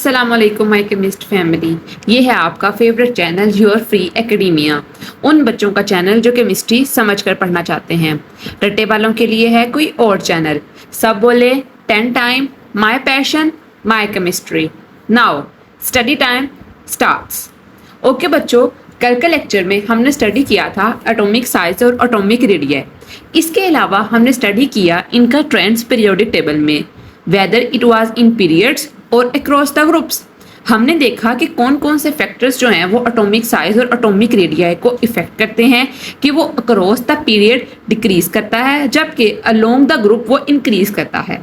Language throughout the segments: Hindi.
अस्सलामुअलैकुम माय केमिस्ट फैमिली। ये है आपका favourite channel your free academia. उन बच्चों का चैनल जो केमिस्ट्री समझकर पढ़ना चाहते हैं। रट्टे वालों के लिए है कोई और चैनल। सब बोले 10 time my passion my chemistry. Now study time starts. Okay बच्चों, कल के लेक्चर में हमने स्टडी किया था एटॉमिक साइज और एटॉमिक रेडियस। इसके अलावा हमने स्टडी किया इनका ट्रेंड्स पीरियोडिक टेबल में, whether it was in periods और अक्रॉस द ग्रुप्स। हमने देखा कि कौन कौन से फैक्टर्स जो हैं वो एटॉमिक साइज और एटॉमिक रेडियस को इफेक्ट करते हैं कि वो अक्रॉस द पीरियड डिक्रीज करता है जबकि अलोंग द ग्रुप वो इंक्रीज करता है।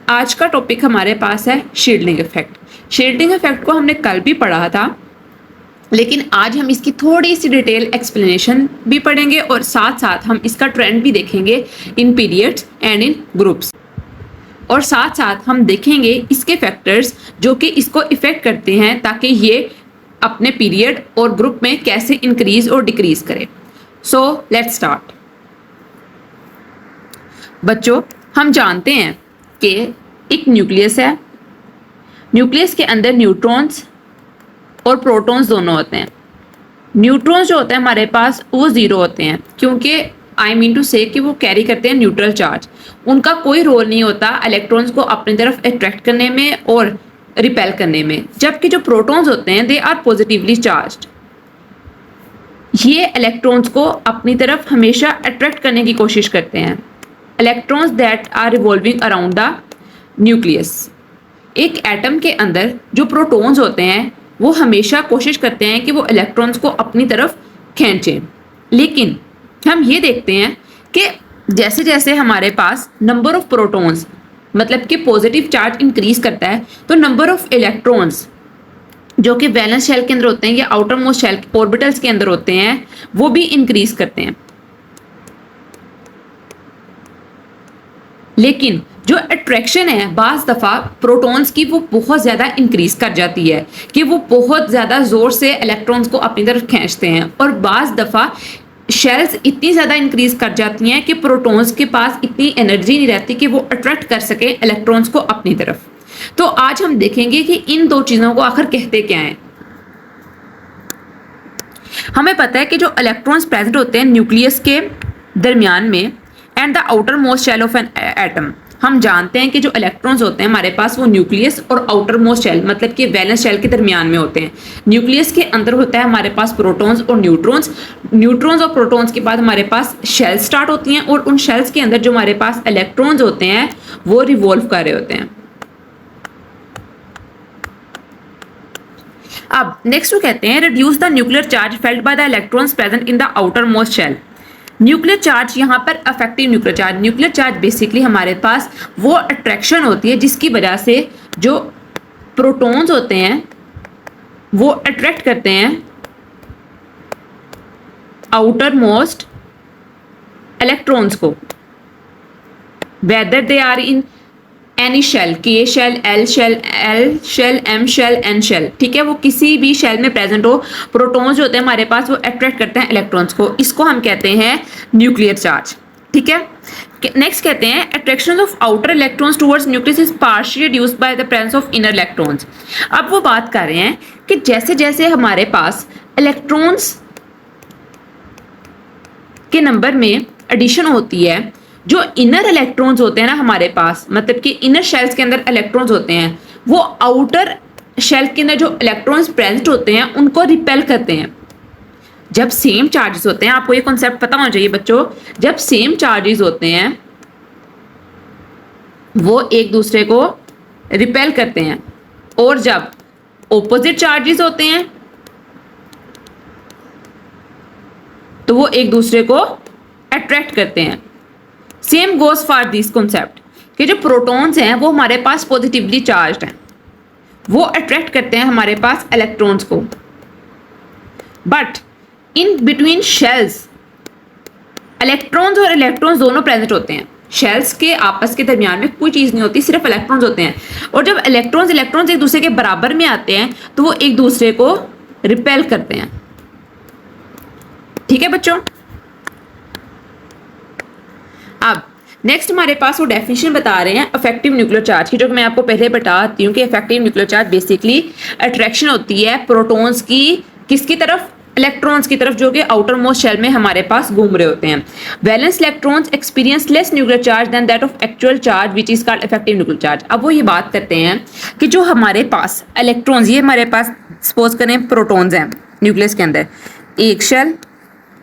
आज का टॉपिक हमारे पास है शील्डिंग इफेक्ट। शील्डिंग इफेक्ट को हमने कल भी पढ़ा था, लेकिन आज हम इसकी थोड़ी सी डिटेल एक्सप्लेनेशन भी पढ़ेंगे और साथ साथ हम इसका ट्रेंड भी देखेंगे इन पीरियड्स एंड इन ग्रुप्स। और साथ साथ हम देखेंगे इसके फैक्टर्स जो कि इसको इफेक्ट करते हैं ताकि ये अपने पीरियड और ग्रुप में कैसे इंक्रीज और डिक्रीज करे। So let's start. बच्चों, हम जानते हैं कि एक न्यूक्लियस है। न्यूक्लियस के अंदर न्यूट्रॉन्स और प्रोटॉन्स दोनों होते हैं। न्यूट्रॉन्स जो होते हैं हमारे पास वो जीरो होते हैं, क्योंकि आई मीन टू से कि वो कैरी करते हैं न्यूट्रल चार्ज। उनका कोई रोल नहीं होता इलेक्ट्रॉन्स को अपनी तरफ अट्रैक्ट करने में और रिपेल करने में। जबकि जो प्रोटॉन्स होते हैं दे आर पॉजिटिवली चार्ज्ड। ये इलेक्ट्रॉन्स को अपनी तरफ हमेशा अट्रैक्ट करने की कोशिश करते हैं। Electrons that are revolving around the nucleus. एक एटम के अंदर जो प्रोटॉन्स होते हैं वो हमेशा कोशिश करते हैं कि वो इलेक्ट्रॉन्स को अपनी तरफ खींचें। लेकिन हम ये देखते हैं कि जैसे जैसे हमारे पास नंबर ऑफ प्रोटॉन्स मतलब कि पॉजिटिव चार्ज इंक्रीज करता है तो नंबर ऑफ इलेक्ट्रॉन्स जो कि वैलेंस शेल के अंदर होते हैं या आउटर मोस्ट शेल ऑर्बिटल्स के अंदर होते हैं वो भी इंक्रीज करते हैं। लेकिन जो अट्रैक्शन है बाज़ दफ़ा प्रोटॉन्स की वो बहुत ज़्यादा इंक्रीज कर जाती है कि वो बहुत ज़्यादा ज़ोर से इलेक्ट्रॉन्स को अपनी तरफ खींचते हैं, और बाज़ दफ़ा शेल्स इतनी ज़्यादा इंक्रीज कर जाती हैं कि प्रोटॉन्स के पास इतनी एनर्जी नहीं रहती कि वो अट्रैक्ट कर सके इलेक्ट्रॉन्स को अपनी तरफ। तो आज हम देखेंगे कि इन दो चीज़ों को आखिर कहते क्या हैं। हमें पता है कि जो इलेक्ट्रॉन्स प्रेजेंट होते हैं न्यूक्लियस के दरमियान में and the outer most shell of an atom, हम जानते हैं कि जो इलेक्ट्रॉन्स होते हैं हमारे पास वो न्यूक्लियस और आउटर मोस्ट शेल मतलब कि वैलेंस शेल के दरमियान में होते हैं। न्यूक्लियस के अंदर होता है हमारे पास प्रोटॉन्स और न्यूट्रॉन्स। न्यूट्रॉन्स और प्रोटॉन्स के बाद हमारे पास शेल स्टार्ट होती हैं और उन शेल्स के अंदर जो हमारे पास इलेक्ट्रॉन्स होते हैं वो रिवॉल्व कर रहे होते हैं। अब नेक्स्ट वो कहते हैं reduce the nuclear charge felt by the electrons present in the outer most shell. Nuclear charge यहाँ पर effective nuclear charge. Nuclear charge basically हमारे पास वो अट्रैक्शन होती है जिसकी वजह से जो प्रोटॉन्स होते हैं वो अट्रैक्ट करते हैं आउटर मोस्ट इलेक्ट्रॉन्स को, whether they are in any shell, K shell, L shell, M shell, N shell. ठीक है, वो किसी भी शेल में प्रेजेंट हो, प्रोटॉन्स जो होते हैं हमारे पास वो अट्रैक्ट करते हैं इलेक्ट्रॉन्स को। इसको हम कहते हैं न्यूक्लियर चार्ज। ठीक है, नेक्स्ट कहते हैं attraction of outer electrons towards nucleus is partially reduced by the presence of inner electrons. अब वो बात कर रहे हैं कि जैसे जैसे हमारे पास इलेक्ट्रॉन्स के नंबर में एडिशन होती है, जो इनर इलेक्ट्रॉन्स होते हैं ना हमारे पास मतलब कि इनर शेल्स के अंदर इलेक्ट्रॉन्स होते हैं वो आउटर शेल के अंदर जो इलेक्ट्रॉन्स प्रेजेंट होते हैं उनको रिपेल करते हैं। जब सेम चार्जेस होते हैं, आपको ये कॉन्सेप्ट पता होना चाहिए बच्चों, जब सेम चार्जेस होते हैं वो एक दूसरे को रिपेल करते हैं, और जब ऑपोजिट चार्जेस होते हैं तो वो एक दूसरे को अट्रैक्ट करते हैं। Same goes for this concept कि जो प्रोटॉन्स हैं वो हमारे पास पॉजिटिवली चार्ज्ड हैं, वो अट्रैक्ट करते हैं हमारे पास इलेक्ट्रॉन्स को। But in between shells electrons और इलेक्ट्रॉन्स दोनों प्रेजेंट होते हैं। शेल्स के आपस के दरमियान में कोई चीज़ नहीं होती, सिर्फ इलेक्ट्रॉन्स होते हैं। और जब इलेक्ट्रॉन्स एक दूसरे के बराबर में आते हैं तो वो एक दूसरे को रिपेल करते हैं। ठीक है बच्चों, अब नेक्स्ट हमारे पास वो डेफिनेशन बता रहे हैं अफेक्टिव न्यूक्लियर चार्ज की, जो कि मैं आपको पहले बताती हूँ कि effective nuclear charge basically attraction होती है प्रोटॉन्स की किसकी तरफ, इलेक्ट्रॉन्स की तरफ, जो कि आउटर मोस्ट शेल में हमारे पास घूम रहे होते हैं। Valence electrons experience less nuclear charge than that of actual charge which is called effective nuclear charge. अब वो ये बात करते हैं कि जो हमारे पास इलेक्ट्रॉन्स, ये हमारे पास सपोज करें प्रोटॉन्स हैं न्यूक्लियस के अंदर, एक शेल,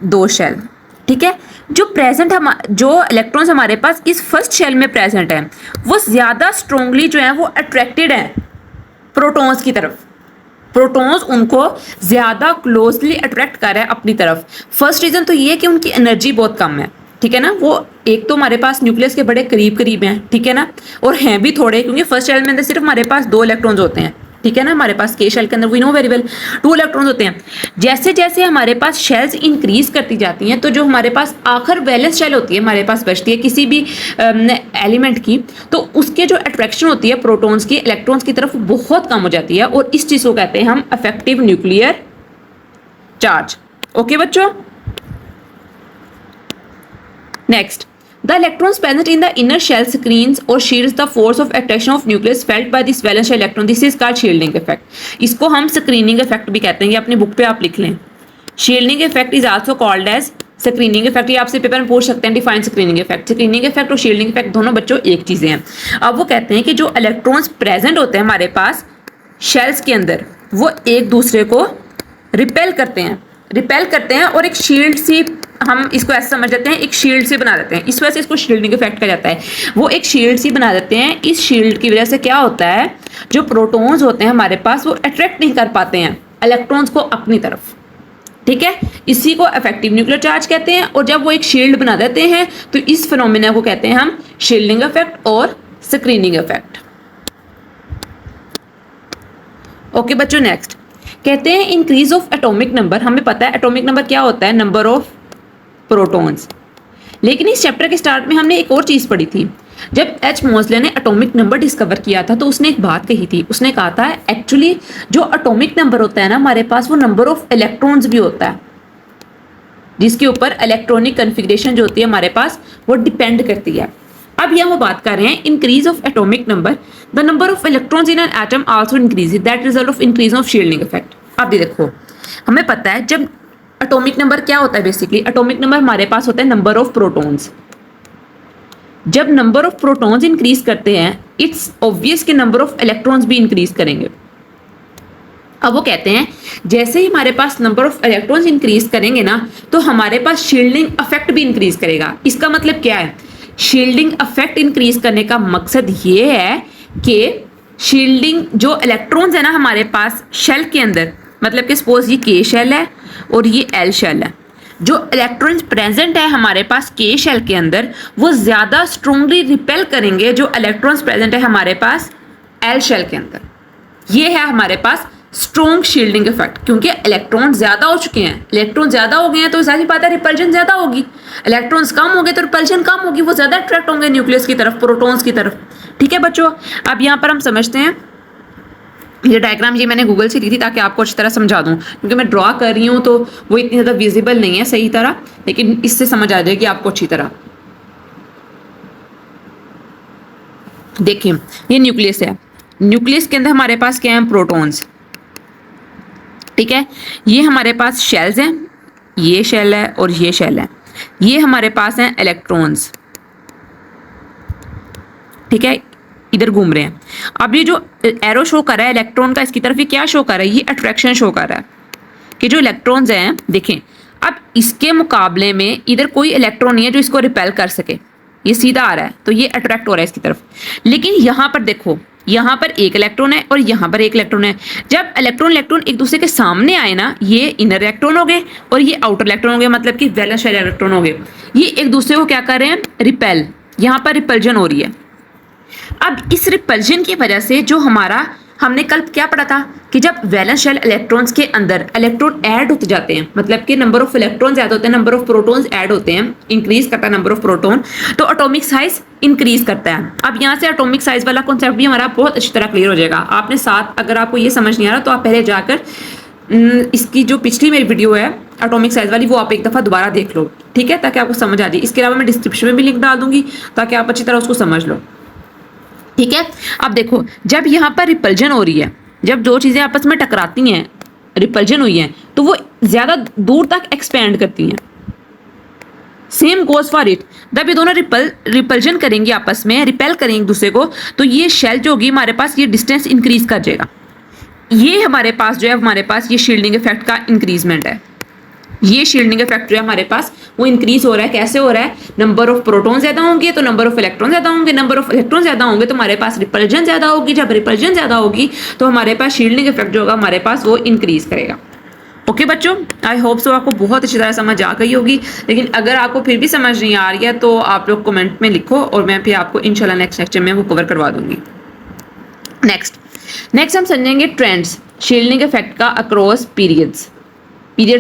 दो शेल, ठीक है। जो प्रेजेंट हम जो इलेक्ट्रॉन्स हमारे पास इस फर्स्ट शेल में प्रेजेंट हैं वो ज्यादा स्ट्रांगली जो है वो अट्रैक्टेड है प्रोटॉन्स की तरफ। प्रोटॉन्स उनको ज्यादा क्लोजली अट्रैक्ट कर रहा है अपनी तरफ। फर्स्ट रीजन तो ये है कि उनकी एनर्जी बहुत कम है, ठीक है ना। वो एक तो हमारे पास न्यूक्लियस के बड़े करीब करीब हैं, ठीक है ना, और हैं भी थोड़े, क्योंकि फर्स्ट शेल में अंदर सिर्फ हमारे पास 2 इलेक्ट्रॉन्स होते हैं, ठीक है ना। हमारे पास के शेल के अंदर we know very well 2 electrons होते हैं। जैसे जैसे हमारे पास शेल्स इंक्रीज करती जाती हैं तो जो हमारे पास आखिर बैलेंस शेल होती है हमारे पास बचती है किसी भी एलिमेंट की, तो उसके जो अट्रैक्शन होती है प्रोटॉन्स की इलेक्ट्रॉन्स की तरफ बहुत कम हो जाती है, और इस चीज को कहते हैं हम अफेक्टिव न्यूक्लियर चार्ज। ओके बच्चों, next, the electrons present in the inner shell screens or shields the force of attraction of nucleus felt by this valence shell electron. This is called shielding effect. इसको हम screening effect भी कहते हैं, ये अपनी बुक पे आप लिख लें। shielding effect is also called as screening effect। ये आपसे पेपर में पूछ सकते हैं define screening effect। screening effect और shielding effect दोनों बच्चों एक चीजें हैं। अब वो कहते हैं कि जो इलेक्ट्रॉन्स प्रेजेंट होते हैं हमारे पास शेल्स के अंदर वो एक दूसरे को रिपेल करते हैं और एक शील्ड सी, हम इसको ऐसे समझ लेते हैं, एक शील्ड से बना देते हैं। इस वजह से इसको शील्डिंग इफेक्ट कहा जाता है। वो एक शील्ड सी बना देते हैं। इस शील्ड की वजह से क्या होता है, जो प्रोटॉन्स होते हैं हमारे पास वो अट्रैक्ट नहीं कर पाते हैं इलेक्ट्रॉन्स को अपनी तरफ, ठीक है। इसी को इफेक्टिव न्यूक्लियर चार्ज कहते हैं। और जब वो एक शील्ड बना देते हैं तो इस फिनोमिना को कहते हैं हम शील्डिंग इफेक्ट और स्क्रीनिंग इफेक्ट। ओके बच्चों, नेक्स्ट कहते हैं इंक्रीज ऑफ एटॉमिक नंबर। हमें पता है एटॉमिक नंबर क्या होता है, नंबर ऑफ प्रोटॉन्स। लेकिन इस चैप्टर के स्टार्ट में हमने एक और चीज पढ़ी थी। जब एच मोसले ने एटॉमिक नंबर डिस्कवर किया था तो उसने एक बात कही थी। उसने कहा था एक्चुअली जो एटॉमिक नंबर होता है ना हमारे पास, वो नंबर ऑफ इलेक्ट्रॉन्स भी होता है, जिसके ऊपर इलेक्ट्रॉनिक कन्फिग्रेशन जो होती है हमारे पास वो डिपेंड करती है। अब यहाँ वो बात कर रहे हैं increase of atomic number, the number of electrons in an atom also increase, that result of increase of shielding effect. अब ये देखो, हमें पता है जब एटॉमिक नंबर क्या होता है, बेसिकली एटॉमिक नंबर हमारे पास होता है नंबर ऑफ प्रोटॉन्स। जब नंबर ऑफ प्रोटॉन्स इंक्रीज करते हैं इट्स ऑब्वियस कि नंबर ऑफ इलेक्ट्रॉन्स भी इंक्रीज करेंगे। अब वो कहते हैं जैसे ही हमारे पास नंबर ऑफ इलेक्ट्रॉन्स इंक्रीज करेंगे ना तो हमारे पास शील्डिंग इफेक्ट भी इंक्रीज करेगा। इसका मतलब क्या है, शील्डिंग इफेक्ट इंक्रीज करने का मकसद ये है कि शील्डिंग जो इलेक्ट्रॉन्स है ना हमारे पास शेल के अंदर, मतलब कि सपोज ये के शेल है और ये एल शेल है, जो इलेक्ट्रॉन्स प्रेजेंट है हमारे पास के शेल के अंदर वो ज्यादा स्ट्रांगली रिपेल करेंगे जो इलेक्ट्रॉन्स प्रेजेंट है हमारे पास एल शेल के अंदर। ये है हमारे पास स्ट्रॉन्ग शील्डिंग इफेक्ट, क्योंकि इलेक्ट्रॉन ज्यादा हो चुके हैं। इलेक्ट्रॉन ज्यादा हो गए हैं तो सारी बात है रिपल्जन ज्यादा होगी। इलेक्ट्रॉन्स कम हो गए तो रिपल्जन कम होगी, वो ज्यादा अट्रैक्ट होंगे न्यूक्लियस की तरफ, प्रोटॉन्स की तरफ। ठीक है बच्चों, अब यहाँ पर हम समझते हैं, ये डायग्राम ये मैंने गूगल से ली थी ताकि आपको अच्छी तरह समझा दूं, क्योंकि मैं ड्रॉ कर रही हूँ तो वो इतनी ज़्यादा विजिबल नहीं है सही तरह, लेकिन इससे समझ आ जाएगी आपको अच्छी तरह। देखिए ये न्यूक्लियस है, न्यूक्लियस के अंदर हमारे पास क्या है, प्रोटॉन्स। ठीक है, ये हमारे पास शेल्स हैं, ये शेल है और ये शेल है, ये हमारे पास हैं इलेक्ट्रॉन्स। ठीक है, इधर घूम रहे हैं। अब ये जो एरो शो कर रहा है इलेक्ट्रॉन का, इसकी तरफ ये क्या शो कर रहा है, ये अट्रैक्शन शो कर रहा है कि जो इलेक्ट्रॉन्स हैं, देखें अब इसके मुकाबले में इधर कोई इलेक्ट्रॉन नहीं है जो इसको रिपेल कर सके, ये सीधा आ रहा है तो ये अट्रैक्ट हो रहा है इसकी तरफ। लेकिन यहाँ पर देखो, यहाँ पर एक इलेक्ट्रॉन है और यहाँ पर एक इलेक्ट्रॉन है। जब इलेक्ट्रॉन एक दूसरे के सामने आए ना, ये इनर इलेक्ट्रॉन हो गए और ये आउटर इलेक्ट्रॉन हो गए, मतलब कि वैलेंस शेल इलेक्ट्रॉन हो गए। ये एक दूसरे को क्या कर रहे हैं, रिपेल, यहाँ पर रिपल्जन हो रही है। अब इस रिपल्जन की वजह से जो हमारा हमने कल क्या पढ़ा था कि जब वैलेंस शेल इलेक्ट्रॉन्स के अंदर इलेक्ट्रॉन ऐड होते जाते हैं, मतलब कि नंबर ऑफ इलेक्ट्रॉन्स ज्यादा होते हैं, नंबर ऑफ प्रोटॉन्स ऐड होते हैं, इंक्रीज करता है नंबर ऑफ प्रोटॉन, तो एटॉमिक साइज इंक्रीज करता है। अब यहाँ से एटॉमिक साइज वाला कॉन्सेप्ट भी हमारा बहुत अच्छी तरह क्लियर हो जाएगा। आपने साथ, अगर आपको ये समझ नहीं आ रहा तो आप पहले जाकर इसकी जो पिछली मेरी वीडियो है एटॉमिक साइज वाली, वो आप एक दफ़ा दोबारा देख लो, ठीक है, ताकि आपको समझ आ जाए। इसके अलावा मैं डिस्क्रिप्शन में भी लिंक डाल दूंगी ताकि आप अच्छी तरह उसको समझ लो, ठीक है। अब देखो, जब यहाँ पर रिपल्जन हो रही है, जब दो चीज़ें आपस में टकराती हैं, रिपल्जन हुई है, तो वो ज़्यादा दूर तक एक्सपेंड करती हैं। सेम गोज फॉर इट, जब ये दोनों रिपल्जन करेंगे, आपस में रिपेल करेंगे एक दूसरे को, तो ये शेल जो होगी हमारे पास, ये डिस्टेंस इंक्रीज कर जाएगा। ये हमारे पास जो है, हमारे पास ये शील्डिंग इफेक्ट का इंक्रीजमेंट है। ये शील्डिंग इफेक्ट जो है हमारे पास वो इंक्रीज हो रहा है। कैसे हो रहा है? नंबर ऑफ प्रोटॉन ज्यादा होंगे तो नंबर ऑफ इलेक्ट्रॉन ज्यादा होंगे, नंबर ऑफ इलेक्ट्रॉन ज्यादा होंगे तो हमारे पास रिपल्जन ज्यादा होगी। जब रिपल्जन ज्यादा होगी तो हमारे पास शील्डिंग इफेक्ट जो होगा हमारे पास वो इंक्रीज करेगा। ओके बच्चों, आई होप सो आपको बहुत अच्छी तरह समझ आ गई होगी। लेकिन अगर आपको फिर भी समझ नहीं आ रही है तो आप लोग कमेंट में लिखो और मैं फिर आपको इंशाल्लाह नेक्स्ट लेक्चर में वो कवर करवा दूंगी। नेक्स्ट हम समझेंगे ट्रेंड्स शील्डिंग इफेक्ट का अक्रॉस पीरियड्स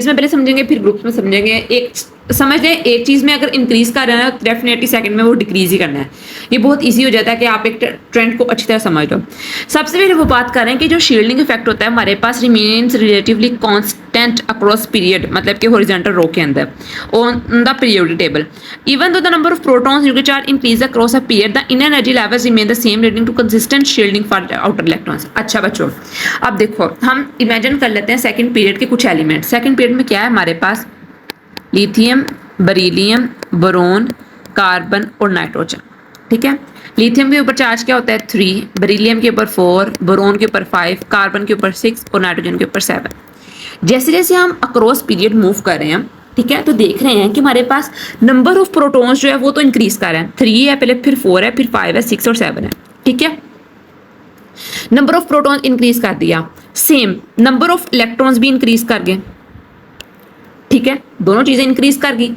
में पहले समझेंगे, फिर ग्रुप्स में समझेंगे। एक समझ लें, एक चीज़ में अगर इंक्रीज कर रहे हैं तो डेफिनेटली सेकंड में वो डिक्रीज ही करना है। ये बहुत इजी हो जाता है कि आप एक ट्रेंड को अच्छी तरह समझ लो। सबसे पहले वो बात कर रहे हैं कि जो शील्डिंग इफेक्ट होता है हमारे पास remains relatively constant across period, मतलब कि हॉरिजॉन्टल रो के अंदर on the periodic table. Even though the number of protons which are increase across a period, the inner energy levels remain the same leading to consistent shielding for outer electrons. अच्छा बच्चों, अब देखो हम इमेजिन कर लेते हैं सेकंड पीरियड के कुछ एलिमेंट। सेकंड पीरियड में क्या है हमारे पास? लिथियम, बेरिलियम, बोरोन, कार्बन और नाइट्रोजन, ठीक है। लिथियम के ऊपर चार्ज क्या होता है? 3, बेरिलियम के ऊपर 4, बोरोन के ऊपर 5, कार्बन के ऊपर 6 और नाइट्रोजन के ऊपर 7। जैसे जैसे हम अक्रॉस पीरियड मूव कर रहे हैं, ठीक है, तो देख रहे हैं कि हमारे पास नंबर ऑफ प्रोटॉन्स जो है वो तो इंक्रीज कर रहे हैं। 3 है पहले, फिर 4 है, फिर 5 है, 6 और 7 है, ठीक है। नंबर ऑफ प्रोटॉन्स इंक्रीज कर दिया, सेम नंबर ऑफ इलेक्ट्रॉन्स भी इंक्रीज कर गए, ठीक है, दोनों चीजें इंक्रीज कर गई।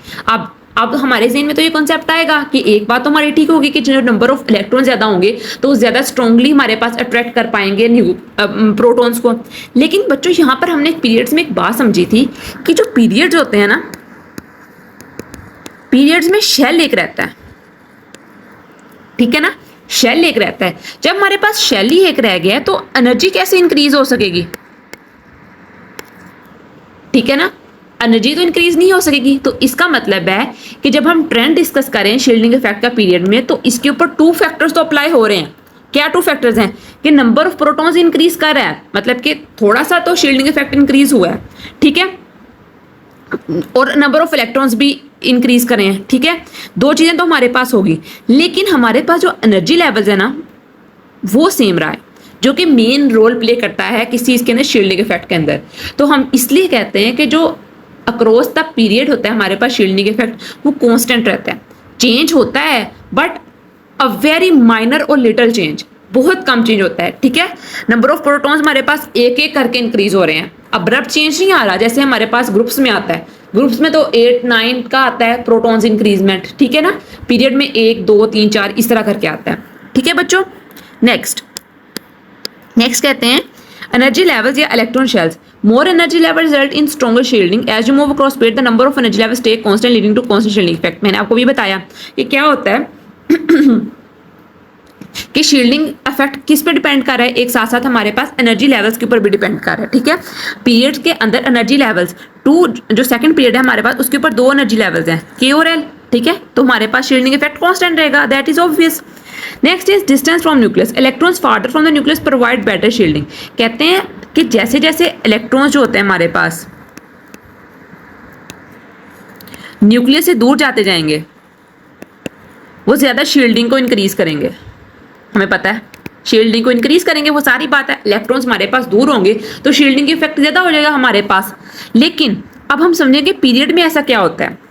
अब हमारे ज़हन में तो ये कॉन्सेप्ट आएगा कि एक बात तो हमारी ठीक होगी कि जो नंबर ऑफ इलेक्ट्रॉन ज्यादा होंगे तो ज्यादा स्ट्रांगली हमारे पास अट्रैक्ट कर पाएंगे प्रोटॉन्स को। लेकिन बच्चों यहाँ पर हमने पीरियड्स में एक बात समझी थी कि जो पीरियड्स होते हैं ना, पीरियड्स में शेल एक रहता है, ठीक है ना, शेल एक रहता है। जब हमारे पास शेल ही एक रह गया तो एनर्जी कैसे इंक्रीज हो सकेगी? ठीक है ना, एनर्जी तो इंक्रीज नहीं हो सकेगी। तो इसका मतलब है कि जब हम ट्रेंड डिस्कस करें शील्डिंग इफेक्ट का पीरियड में, तो इसके ऊपर 2 फैक्टर्स तो अप्लाई हो रहे हैं। क्या 2 फैक्टर्स हैं? कि नंबर ऑफ प्रोटॉन्स इंक्रीज कर रहा है, मतलब कि थोड़ा सा तो शील्डिंग इफेक्ट इंक्रीज हुआ है, ठीक है, और नंबर ऑफ इलेक्ट्रॉन्स भी इंक्रीज कर रहे हैं, ठीक है। 2 चीजें तो हमारे पास होगी, लेकिन हमारे पास जो एनर्जी लेवल्स है ना वो सेम रहा है, जो कि मेन रोल प्ले करता है किसी चीज के अंदर, शील्डिंग इफेक्ट के अंदर। तो हम इसलिए कहते हैं कि जो अक्रॉस द पीरियड होता है हमारे पास शील्डिंग इफेक्ट वो कांस्टेंट रहता है। चेंज होता है बट अ वेरी माइनर और लिटिल चेंज, बहुत कम चेंज होता है, ठीक है। नंबर ऑफ प्रोटॉन्स हमारे पास एक एक करके इंक्रीज हो रहे हैं, अब्रप्ट चेंज नहीं आ रहा जैसे हमारे पास ग्रुप्स में आता है। ग्रुप्स में तो 8, 9 का आता है प्रोटॉन्स इंक्रीजमेंट, ठीक है ना। पीरियड में 1, 2, 3, 4 इस तरह करके आता है, ठीक है बच्चों। नेक्स्ट कहते हैं एनर्जी लेवल्स या electron shells. More energy level result in stronger shielding as you move across period the number of energy levels stay constant leading to constant shielding effect. मैंने आपको भी बताया कि क्या होता है कि शील्डिंग इफेक्ट किस पे डिपेंड कर रहा है, एक साथ साथ हमारे पास एनर्जी लेवल्स के ऊपर भी डिपेंड कर रहा है, ठीक है। पीरियड के अंदर एनर्जी लेवल्स 2, जो सेकंड पीरियड है हमारे पास उसके ऊपर 2 एनर्जी लेवल्स हैं, के और एल, ठीक है। तो हमारे पास शील्डिंग इफेक्ट कांस्टेंट रहेगा, that is obvious. Next is distance from nucleus. Electrons farther from the nucleus provide better shielding. कहते हैं कि जैसे जैसे इलेक्ट्रॉन्स जो होते हैं हमारे पास न्यूक्लियस से दूर जाते जाएंगे वो ज्यादा शील्डिंग को इंक्रीज करेंगे। हमें पता है शील्डिंग को इंक्रीज करेंगे, वो सारी बात है। इलेक्ट्रॉन्स हमारे पास दूर होंगे तो शील्डिंग की इफेक्ट ज्यादा हो जाएगा हमारे पास। लेकिन अब हम समझेंगे पीरियड में ऐसा क्या होता है।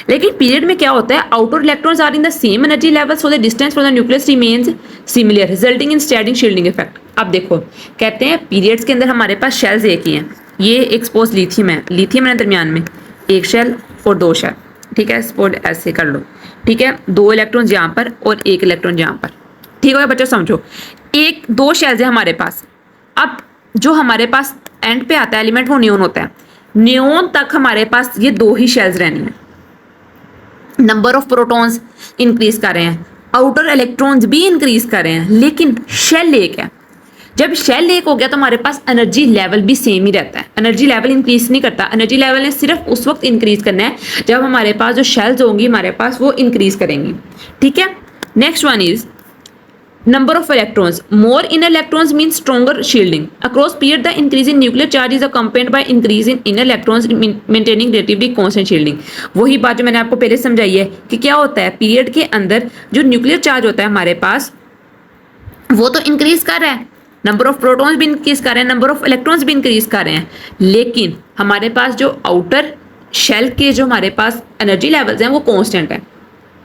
लेकिन पीरियड में क्या होता है, outer electrons are in the same energy level so the distance from the nucleus remains similar resulting in steady shielding effect. अब देखो कहते हैं पीरियड्स के अंदर हमारे पास शेल्स एक ही हैं। ये एक्सपोज लिथियम है, लिथियम है दरमियान में एक शेल और 2 शेल, ठीक है। सपोज ऐसे कर लो, ठीक है, 2 इलेक्ट्रॉन्स यहाँ पर और 1 इलेक्ट्रॉन यहाँ पर, ठीक हो गया बच्चों। समझो 2 शेल्स है हमारे पास। अब जो हमारे पास एंड पे आता है एलिमेंट वो नियोन होता है। नियोन तक हमारे पास ये 2 ही शेल्स रहनी है। नंबर ऑफ प्रोटॉन्स इंक्रीज कर रहे हैं, आउटर इलेक्ट्रॉन्स भी इंक्रीज कर रहे हैं, लेकिन शेल एक है। जब शेल एक हो गया तो हमारे पास एनर्जी लेवल भी सेम ही रहता है, एनर्जी लेवल इंक्रीज नहीं करता। एनर्जी लेवल ने सिर्फ उस वक्त इंक्रीज करना है जब हमारे पास जो शेल्स होंगी हमारे पास वो इंक्रीज करेंगी। ठीक है, next one is number of electrons. More inner electrons means stronger shielding. Across period, the increase in nuclear charge is accompanied by increase in inner electrons maintaining relatively constant shielding. वही बात जो मैंने आपको पहले समझाई है कि क्या होता है, पीरियड के अंदर जो न्यूक्लियर चार्ज होता है हमारे पास वो तो इंक्रीज कर रहा है, नंबर ऑफ प्रोटॉन्स भी इंक्रीज कर रहे हैं, नंबर ऑफ इलेक्ट्रॉन्स भी इंक्रीज कर रहे हैं, लेकिन हमारे पास जो आउटर शेल के जो हमारे पास एनर्जी लेवल्स हैं वो कांस्टेंट है।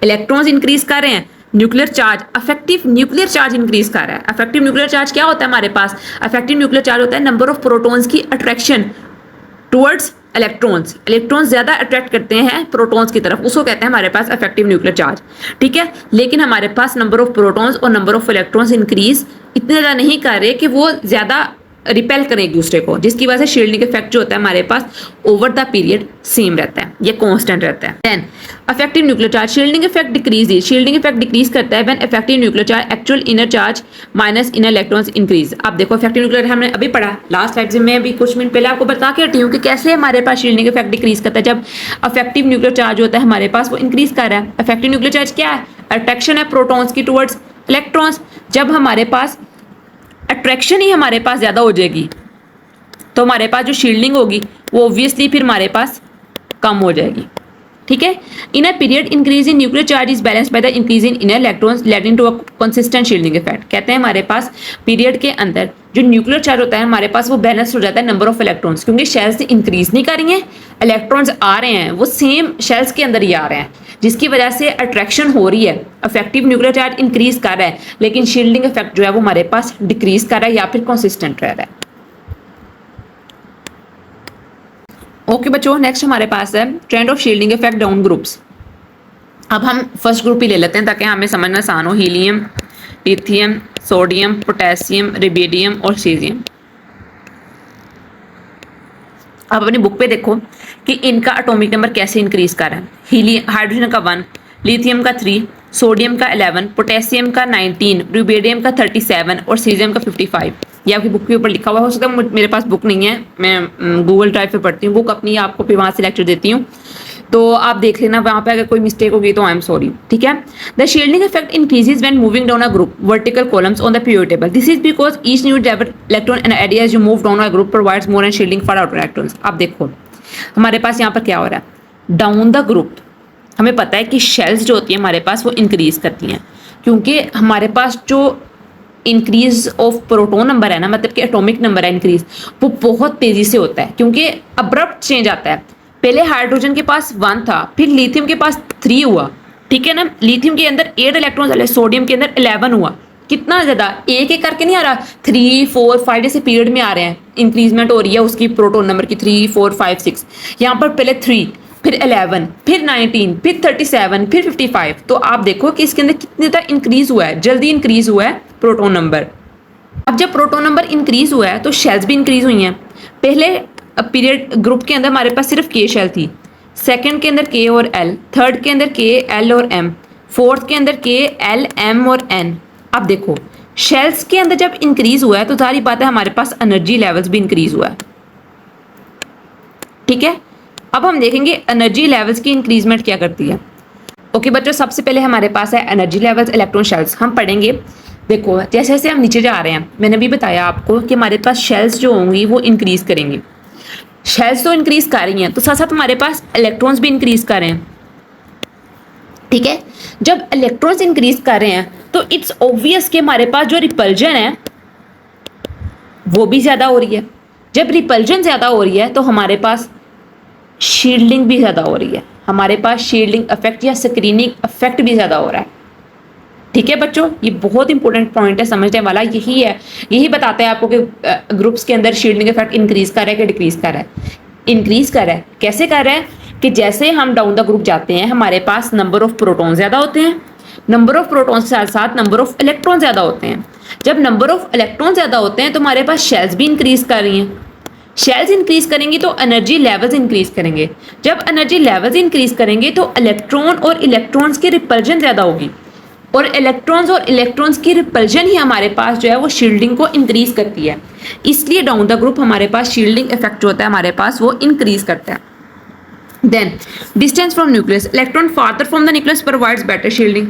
इलेक्ट्रॉन्स इंक्रीज कर रहे हैं, nuclear charge, affective nuclear charge increase कर रहा है। अफेक्टिव न्यूक्लियर चार्ज क्या होता है हमारे पास, अफेक्टिव न्यूक्लियर चार्ज होता है नंबर ऑफ प्रोटॉन्स की अट्रैक्शन टुवर्ड्स इलेक्ट्रॉन्स। इलेक्ट्रॉन्स ज्यादा अट्रैक्ट करते हैं प्रोटॉन्स की तरफ, उसको कहते हैं हमारे पास अफेक्टिव न्यूक्लियर चार्ज। ठीक है, लेकिन हमारे पास नंबर ऑफ प्रोटॉन्स और नंबर ऑफ इलेक्ट्रॉन्स इंक्रीज इतने ज़्यादा नहीं कर रहे कि वो ज़्यादा रिपेल करें एक दूसरे को, जिसकी वजह से शील्डिंग इफेक्ट जो होता है हमारे पास ओवर द पीरियड सेम रहता है, ये कांस्टेंट रहता है। Then effective nuclear charge, shielding effect decrease, shielding effect decrease करता है when effective nuclear charge actual inner charge minus inner electrons increase. आप देखो अफेक्टिव न्यूक्लियर हमने अभी पढ़ा लास्ट लेक्चर में, अभी कुछ मिनट पहले आपको बता के हटी हूँ कि कैसे हमारे पास शील्डिंग इफेक्ट डिक्रीज करता है जब अफेक्टिव न्यूक्लियर चार्ज होता है हमारे पास वो इंक्रीज कर रहा है। अफेक्टिव न्यूक्लियर चार्ज क्या है, अट्रैक्शन है प्रोटॉन्स की टुवर्ड्स इलेक्ट्रॉन्स। जब हमारे पास अट्रैक्शन ही हमारे पास ज़्यादा हो जाएगी तो हमारे पास जो शील्डिंग होगी वो ऑब्वियसली फिर हमारे पास कम हो जाएगी। ठीक है, in a period increase in nuclear charge is balanced by the increase in inner electrons leading to a consistent shielding effect. कहते हैं हमारे पास पीरियड के अंदर जो न्यूक्लियर चार्ज होता है हमारे पास वो बैलेंस हो जाता है नंबर ऑफ इलेक्ट्रॉन्स, क्योंकि शेल्स इंक्रीज नहीं कर रही हैं, इलेक्ट्रॉन्स आ रहे हैं वो सेम शेल्स के अंदर ही आ रहे हैं, जिसकी वजह से अट्रैक्शन हो रही है। अफेक्टिव न्यूक्लियर चार्ज इंक्रीज कर रहा है लेकिन शील्डिंग इफेक्ट जो है वो हमारे पास डिक्रीज कर रहा है या फिर कंसिस्टेंट रह रहा है। ओके बच्चों, नेक्स्ट हमारे पास है trend of shielding effect down groups. अब हम फर्स्ट ग्रुप ही ले लेते हैं ताकि हमें समझना आसान हो। हीलियम, लिथियम, सोडियम, पोटेशियम, रिबेडियम और सीजियम। अब अपनी बुक पे देखो कि इनका एटॉमिक नंबर कैसे इंक्रीज कर रहा है। हीलियम हाइड्रोजन का 1, लिथियम का 3, सोडियम का 11, पोटेशियम का 19, रुबेडियम का 37 और सीजियम का 55। ये आपकी बुक के ऊपर लिखा हुआ हो सकता है, मेरे पास बुक नहीं है, मैं गूगल ड्राइव पे पढ़ती हूँ बुक अपनी, आपको फिर वहाँ से लेक्चर देती हूँ, तो आप देख लेना वहाँ पे अगर कोई मिस्टेक होगी तो आई एम सॉरी। ठीक है, the shielding effect increases when moving down a group vertical columns on the period table. This is because each new electron and idea as you move down a group provides more and shielding for outer electrons. आप देखो हमारे पास यहाँ पर क्या हो रहा है, डाउन द ग्रुप हमें पता है कि शेल्स जो होती है हमारे पास वो इंक्रीज करती हैं, क्योंकि हमारे पास जो इंक्रीज ऑफ प्रोटोन नंबर है ना, मतलब कि एटॉमिक नंबर है इंक्रीज, वो बहुत तेजी से होता है क्योंकि अब्रप्ट चेंज आता है। पहले हाइड्रोजन के पास 1 था, फिर लिथियम के पास 3 हुआ। ठीक है ना, लिथियम के अंदर 8 इलेक्ट्रॉन डाले, सोडियम के अंदर 11 हुआ। कितना ज़्यादा, एक एक करके नहीं आ रहा, 3, 4, 5 जैसे पीरियड में आ रहे हैं, इंक्रीजमेंट हो रही है उसकी प्रोटोन नंबर की 3, 4, 5, 6। यहाँ पर पहले 3, फिर 11, फिर 19, फिर 37, फिर 55। तो आप देखो कि इसके अंदर कितने तक इंक्रीज हुआ है, जल्दी इंक्रीज हुआ है प्रोटोन नंबर। अब जब प्रोटोन नंबर इंक्रीज हुआ है तो शेल्स भी इंक्रीज हुई हैं। पहले पीरियड ग्रुप के अंदर हमारे पास सिर्फ के शेल थी, सेकंड के अंदर के और एल, थर्ड के अंदर के, एल और एम, फोर्थ के अंदर के, एल, एम और एन। अब देखो शेल्स के अंदर जब इंक्रीज हुआ है तो सारी बात है हमारे पास एनर्जी लेवल्स भी इंक्रीज हुआ है। ठीक है, अब हम देखेंगे एनर्जी लेवल्स की इंक्रीजमेंट क्या करती है। ओके बच्चों, सबसे पहले हमारे पास है एनर्जी लेवल्स इलेक्ट्रॉन शेल्स। हम पढ़ेंगे, देखो जैसे जैसे हम नीचे जा रहे हैं, मैंने भी बताया आपको कि हमारे पास शेल्स जो होंगी वो इंक्रीज करेंगी। शेल्स तो इंक्रीज कर रही हैं तो साथ साथ हमारे पास इलेक्ट्रॉन्स भी इंक्रीज कर रहे हैं। ठीक है, जब इलेक्ट्रॉन्स इंक्रीज कर रहे हैं तो इट्स ऑब्वियस कि हमारे पास जो रिपल्जन है वो भी ज़्यादा हो रही है। जब रिपल्जन ज़्यादा हो रही है तो हमारे पास शील्डिंग भी ज़्यादा हो रही है, हमारे पास शील्डिंग इफेक्ट या स्क्रीनिंग इफेक्ट भी ज़्यादा हो रहा है। ठीक है बच्चों, ये बहुत इंपॉर्टेंट पॉइंट है, समझने वाला यही है, यही बताता है आपको कि ग्रुप्स के अंदर शील्डिंग इफेक्ट इंक्रीज कर रहा है कि डिक्रीज कर रहा है। इंक्रीज कर रहा है, कैसे कर रहा है कि जैसे हम डाउन द ग्रुप जाते हैं हमारे पास नंबर ऑफ प्रोटॉन ज़्यादा होते हैं, नंबर ऑफ प्रोटॉन के साथ साथ नंबर ऑफ इलेक्ट्रॉन ज़्यादा होते हैं। जब नंबर ऑफ इलेक्ट्रॉन ज़्यादा होते हैं तो हमारे पास शेल्स भी इंक्रीज कर रही हैं। शेल्स इंक्रीज करेंगी तो एनर्जी लेवल्स इंक्रीज करेंगे। जब एनर्जी लेवल्स इंक्रीज करेंगे तो इलेक्ट्रॉन और इलेक्ट्रॉन्स की रिपल्जन ज़्यादा होगी। और इलेक्ट्रॉन्स की रिपल्जन ही हमारे पास जो है वो शील्डिंग को इंक्रीज करती है, इसलिए डाउन द ग्रुप हमारे पास शील्डिंग इफेक्ट जो होता है हमारे पास वो इंक्रीज करता है। Then distance from nucleus, electron farther from the nucleus provides better shielding.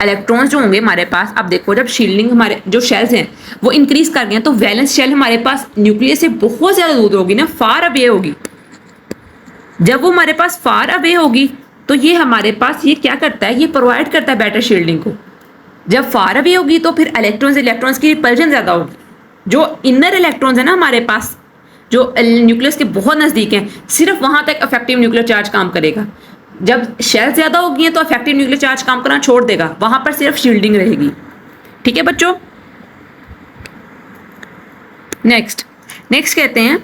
Electrons जो होंगे हमारे पास, अब देखो जब शील्डिंग हमारे जो शेल्स हैं वो इंक्रीज कर गए तो वैलेंस शेल हमारे पास न्यूक्लियस से बहुत ज्यादा दूर होगी ना, फार अवे होगी। जब वो हमारे पास फार अवे होगी तो ये हमारे पास ये क्या करता है, ये प्रोवाइड करता है बेटर शील्डिंग को। जब फार अवे होगी तो फिर इलेक्ट्रॉन्स की रिपल्जन ज्यादा होगी। जो इनर इलेक्ट्रॉन्स है ना हमारे पास जो न्यूक्लियस के बहुत नजदीक हैं, सिर्फ वहां तक इफेक्टिव न्यूक्लियर चार्ज काम करेगा। जब शेल ज्यादा होगी तो इफेक्टिव न्यूक्लियर चार्ज काम करना छोड़ देगा, वहां पर सिर्फ शील्डिंग रहेगी। ठीक है बच्चों। नेक्स्ट कहते हैं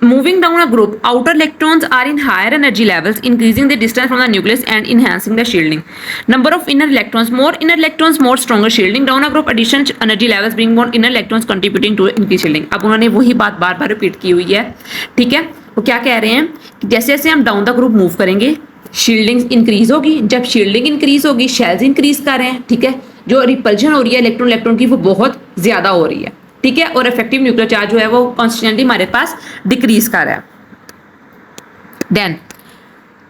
moving down a group, outer electrons are in higher energy levels, increasing the distance from the nucleus and enhancing the shielding. Number of inner electrons, more inner electrons, more stronger shielding. Down a group, additional energy levels bring more inner electrons, contributing to increased shielding. अब उन्होंने वही बात बार बार रिपीट की हुई है। ठीक है, वो क्या कह रहे हैं कि जैसे जैसे हम डाउन द ग्रुप मूव करेंगे शील्डिंग इंक्रीज होगी। जब शील्डिंग इंक्रीज होगी शेल्स इंक्रीज कर रहे हैं। ठीक है, जो रिपल्जन हो रही है इलेक्ट्रॉन की वो बहुत ज्यादा हो रही है। ठीक है, और इफेक्टिव न्यूक्लियर चार्ज जो है वो कॉन्स्टेंटली हमारे पास डिक्रीज कर रहा है। Then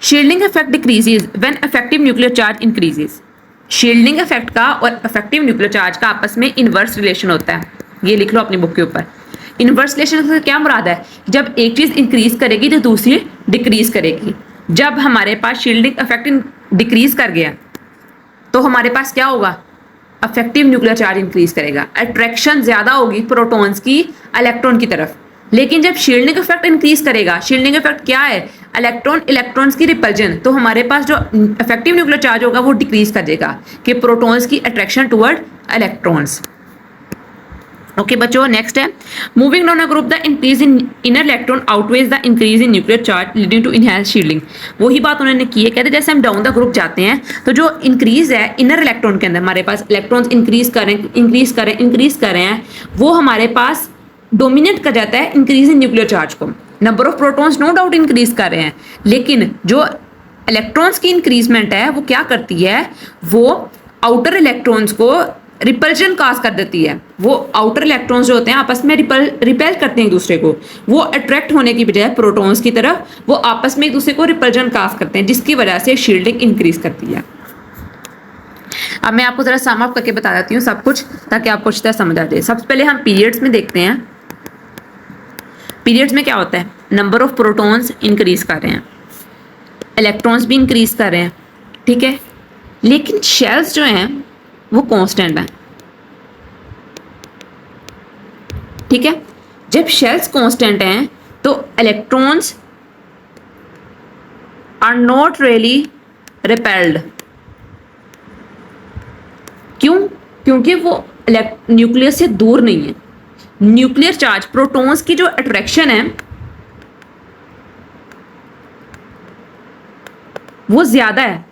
shielding effect decreases when effective nuclear charge increases. Shielding effect का और इफेक्टिव न्यूक्लियर चार्ज का आपस में इनवर्स रिलेशन होता है। ये लिख लो अपनी बुक के ऊपर। इनवर्स रिलेशन से क्या मुराद है, जब एक चीज इंक्रीज करेगी तो दूसरी डिक्रीज करेगी। जब हमारे पास शील्डिंग इफेक्ट डिक्रीज कर गया तो हमारे पास क्या होगा, इफेक्टिव न्यूक्लियर चार्ज इंक्रीज करेगा, अट्रैक्शन ज्यादा होगी प्रोटॉन्स की इलेक्ट्रॉन की तरफ। लेकिन जब शील्डिंग इफेक्ट इंक्रीज करेगा, शील्डिंग इफेक्ट क्या है, इलेक्ट्रॉन्स की रिपल्जन, तो हमारे पास जो इफेक्टिव न्यूक्लियर चार्ज होगा वो डिक्रीज कर देगा कि प्रोटॉन्स की अट्रैक्शन टुवर्ड इलेक्ट्रॉन्स। ओके बच्चों, नेक्स्ट है moving down a group the increase in inner electron outweighs the increase in nuclear charge leading to enhance shielding. वही बात उन्होंने की है, कहते हैं जैसे हम डाउन द ग्रुप जाते हैं तो जो इंक्रीज है इनर इलेक्ट्रॉन के अंदर हमारे पास इलेक्ट्रॉन्स इंक्रीज कर रहे हैं वो हमारे पास डोमिनेट कर जाता है इंक्रीज इन न्यूक्लियर चार्ज को। Number of protons no doubt increase कर रहे हैं, लेकिन जो इलेक्ट्रॉन्स की इंक्रीजमेंट है वो क्या करती है, वो आउटर इलेक्ट्रॉन्स को रिपल्जन काज कर देती है। वो आउटर इलेक्ट्रॉन्स जो होते हैं आपस में रिपेल करते हैं एक दूसरे को, वो अट्रैक्ट होने की बजाय प्रोटॉन्स की तरफ वो आपस में एक दूसरे को रिपल्जन काज करते हैं, जिसकी वजह से शील्डिंग इंक्रीज करती है। अब मैं आपको जरा सम अप करके बता देती हूँ सब कुछ, ताकि आपको अच्छी तरह समझ आ जाए। सबसे पहले हम पीरियड्स में देखते हैं। पीरियड्स में क्या होता है, नंबर ऑफ प्रोटॉन्स इंक्रीज कर रहे हैं, इलेक्ट्रॉन्स भी इंक्रीज कर रहे हैं। ठीक है, लेकिन शेल्स जो हैं वो कांस्टेंट है। ठीक है, जब शेल्स कांस्टेंट हैं तो electrons are not really repelled. क्यों, क्योंकि वो न्यूक्लियस से दूर नहीं है। न्यूक्लियर चार्ज प्रोटॉन्स की जो अट्रैक्शन है वो ज्यादा है,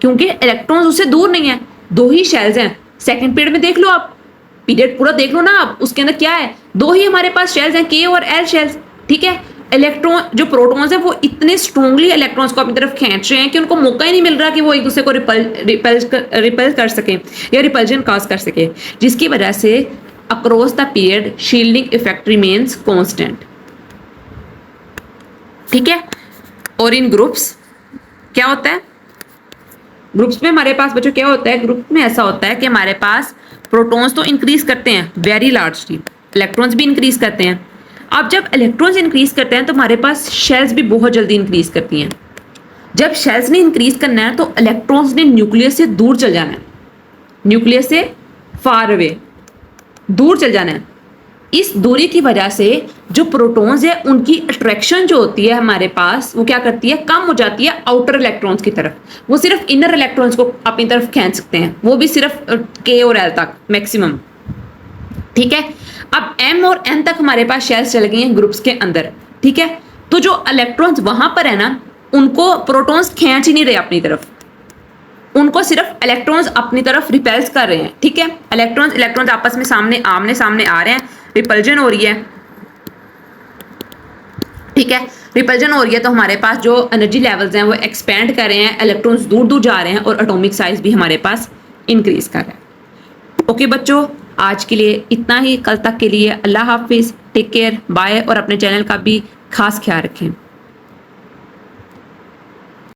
क्योंकि इलेक्ट्रॉन्स उससे दूर नहीं है। दो ही शेल्स हैं, सेकंड पीरियड में देख लो आप, पीरियड पूरा देख लो ना आप, उसके अंदर क्या है, दो ही हमारे पास शेल्स हैं, के और एल शेल्स। ठीक है, इलेक्ट्रॉन जो प्रोटॉन्स है वो इतने स्ट्रांगली इलेक्ट्रॉन्स को अपनी तरफ खींच रहे हैं कि उनको मौका ही नहीं मिल रहा कि वो एक दूसरे को रिपल कर सके या रिपल्जन काज कर सके, जिसकी वजह से across the period shielding effect remains constant. ठीक है, और इन ग्रुप्स क्या होता है, ग्रुप्स में हमारे पास बच्चों क्या होता है, ग्रुप में ऐसा होता है कि हमारे पास प्रोटॉन्स तो इंक्रीज करते हैं वेरी लार्जली, इलेक्ट्रॉन्स भी इंक्रीज करते हैं। अब जब इलेक्ट्रॉन्स इंक्रीज करते हैं तो हमारे पास शेल्स भी बहुत जल्दी इंक्रीज करती हैं। जब शेल्स ने इंक्रीज करना है तो इलेक्ट्रॉन्स ने न्यूक्लियस से दूर चल जाना है, न्यूक्लियस से फार अवे दूर चल जाना है। इस दूरी की वजह से जो प्रोटॉन्स है उनकी अट्रैक्शन जो होती है हमारे पास वो क्या करती है, कम हो जाती है आउटर इलेक्ट्रॉन्स की तरफ। वो सिर्फ इनर इलेक्ट्रॉन्स को अपनी तरफ खींच सकते हैं, वो भी सिर्फ के और एल तक मैक्सिमम। ठीक है, अब एम और एन तक हमारे पास शेल्स चल गई हैं ग्रुप्स के अंदर। ठीक है, तो जो इलेक्ट्रॉन्स वहां पर है ना उनको प्रोटॉन्स खींच ही नहीं रहे अपनी तरफ, उनको सिर्फ इलेक्ट्रॉन्स अपनी तरफ रिपेल्स कर रहे हैं। ठीक है, इलेक्ट्रॉन्स आपस में आमने सामने आ रहे हैं, रिपल्जन हो रही है। ठीक है, रिपल्जन हो रही है तो हमारे पास जो एनर्जी लेवल्स हैं वो एक्सपेंड कर रहे हैं, इलेक्ट्रॉन्स दूर दूर जा रहे हैं और एटॉमिक साइज भी हमारे पास इंक्रीज कर रहा है। ओके बच्चों, आज के लिए इतना ही। कल तक के लिए अल्लाह हाफिज, टेक केयर, बाय, और अपने चैनल का भी खास ख्याल रखें।